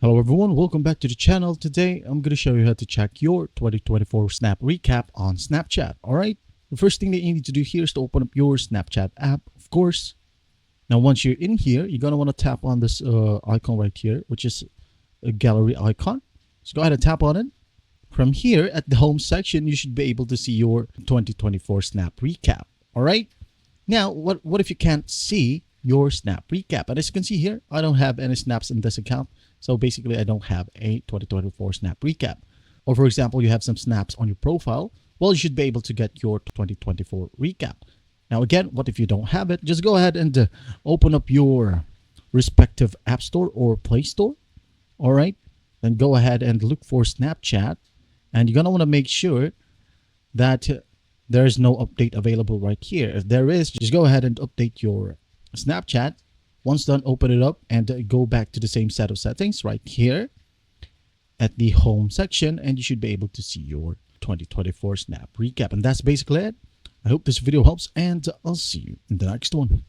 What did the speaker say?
Hello everyone, welcome back to the channel. Today I'm going to show you how to check your 2024 Snap recap on Snapchat. Alright, the first thing that you need to do here is to open up your Snapchat app, of course. Now once you're in here, you're going to want to tap on this icon right here, which is a gallery icon. So go ahead and tap on it. From here at the home section, you should be able to see your 2024 Snap recap. Alright, now what if you can't see your Snap recap? And as you can see here, I don't have any snaps in this account. So basically, I don't have a 2024 Snap recap. Or for example, you have some snaps on your profile. Well, you should be able to get your 2024 recap. Now again, what if you don't have it? Just go ahead and open up your respective app store or Play Store. All right. Then go ahead and look for Snapchat. And you're going to want to make sure that there is no update available right here. If there is, just go ahead and update your Snapchat. Once done, open it up and go back to the same set of settings right here at the home section, and you should be able to see your 2024 Snap recap. And that's basically it. I hope this video helps, and I'll see you in the next one.